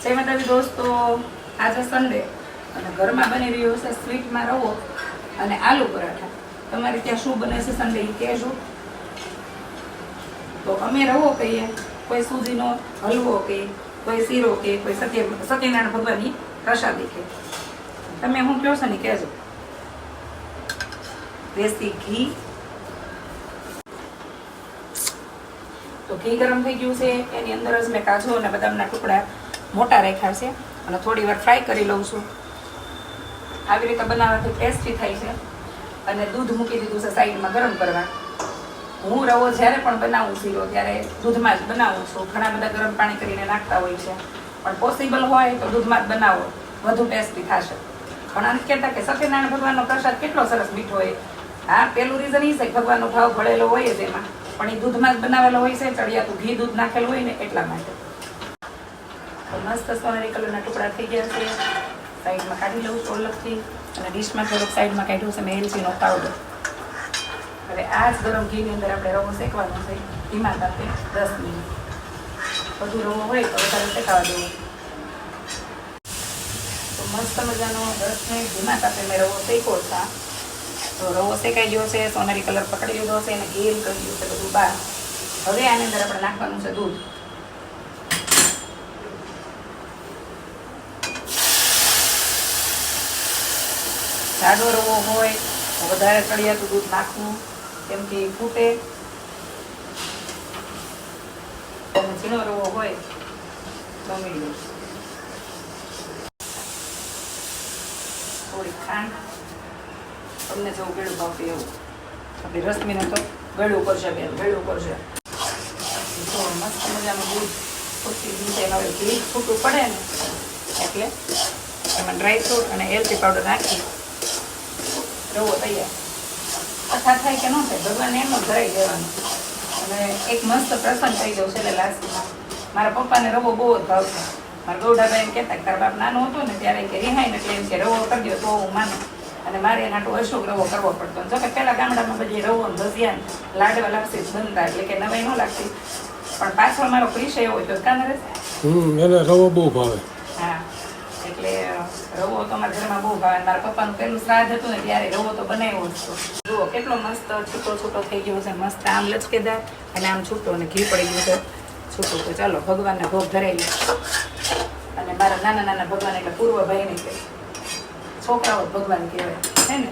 જય માતાજી દોસ્તો, આજે સન્ડે અને ઘરમાં બની રહ્યું છે સ્વીટમાં રવો અને આલુ પરાઠા. તમારે ત્યાં શું બને છે સન્ડે એ કહેજો. તો અમે રવો કહીએ, કોઈ સૂજીનો હલવો કહે, કોઈ શીરો કહે, કોઈ સત્યનારાયણ ભગવાનની પ્રસાદી કહે. તમે હું કહો છો ને કહેજો. દેશી ઘી, તો ઘી ગરમ થઈ ગયું છે. એની અંદર જ મેં કાજુ અને બદામના ટુકડા મોટા રાખ્યા છે અને થોડી વાર ફ્રાય કરી લઉં છું. આવી રીતે બનાવવાથી ટેસ્ટી થાય છે. અને દૂધ મૂકી દીધું છે સાઈડમાં ગરમ કરવા. હું રવો જ્યારે પણ બનાવું શીરો ત્યારે દૂધમાં જ બનાવું છું. ઘણા બધા ગરમ પાણી કરીને નાખતા હોય છે, પણ પોસિબલ હોય તો દૂધમાં જ બનાવો, વધુ ટેસ્ટી થશે. પણ આમ કહેતા કે સત્યનારાયણ ભગવાનનો પ્રસાદ કેટલો સરસ મીઠો હોય. હા, પેલું રીઝન એ છે કે ભગવાનનો ભાવ ભળેલો હોય જ એમાં, પણ એ દૂધમાં જ બનાવેલો હોય છે. ચડિયાતું ઘી દૂધ નાખેલું હોય ને એટલા માટે. તો મસ્ત સોનેરી કલરના ટુકડા થઈ ગયા છે. સાઈડમાં કાઢી લઉં છું અલગથી, અને ડીશમાં થોડુંક સાઈડમાં કાઢ્યું છે મેં એલચીનો પાવડર. હવે આ જ ગરમ ઘીની અંદર આપણે રવો શેકવાનો છે ધીમા તાપે 10 મિનિટ. વધુ રવો હોય તો વધારે શેકાવા દેવો. તો મસ્ત મજાનો 10 મિનિટ ધીમા તાપે મેં રવો શેક્યો છે. તો રવો શેકાઈ ગયો છે, સોનેરી કલર પકડી લીધો છે અને ગેલ કરી ગયું છે બધું બહાર. હવે આની અંદર આપણે નાખવાનું છે દૂધ. જાડો રવો હોય તો વધારે ચડિયાતું દૂધ નાખવું, કેમ કે ફૂટે. ઝીણો રવો હોય તો મીડિયમ. થોડી ખાંડ, તમને જેવું ગળ્યું ભાવતું એવું. આપણી રસમીને તો ગળ્યું કરશે, બેન ગળ્યું કરશે. તો મસ્ત મજાનું દૂધ ફૂટી ગયું છે. હવે ઘી છૂટું પડે ને એટલે એમાં ડ્રાયફ્રૂટ અને એલચી પાવડર નાખી રવો તૈયાર. કથા થાય કે ન થાય, ભગવાનને એમ જ ધરાઈ દેવાનું. અને એક મસ્ત પ્રસંગ થઈ ગયો છે એટલે લાસ્ટમાં. મારા પપ્પાને રવો બહુ જ ભાવતો. મારા ગૌડાભાઈ એમ કહેતા કે તારા બાપ નાનો હતો ને ત્યારે કે રિહાય ને એટલે એમ કે રવો કરી દો તો હું માનું. અને મારે એના આટલું અશોક રવો કરવો પડતો. જો કે પહેલાં ગામડામાં બધી રવો ને ભજીયા લાડવા લાપસી જ બનતા, એટલે કે નવાઈ ન લાગતી. પણ પાછળ મારો વિષય એવો હતો કાન એને રવો બહુ ભાવે. હા, એટલે રવો તો અમારા ઘરમાં બહુ ભાવે. મારા પપ્પાનું પહેલું શ્રાદ્ધ હતું ને ત્યારે રવો તો બનાવ્યો જ હતો. જુઓ કેટલો મસ્ત છૂટો છૂટો થઈ ગયો છે. મસ્ત આમ લચકેદાર અને આમ છૂટો, અને ઘી પડી ગયું છે છૂટું. તો ચાલો ભગવાનને ભોગ ધરાવી. અને મારા નાના નાના ભગવાન એટલે પૂર્વ ભાઈને કે છોકરાઓ ભગવાન કહેવાય હે ને.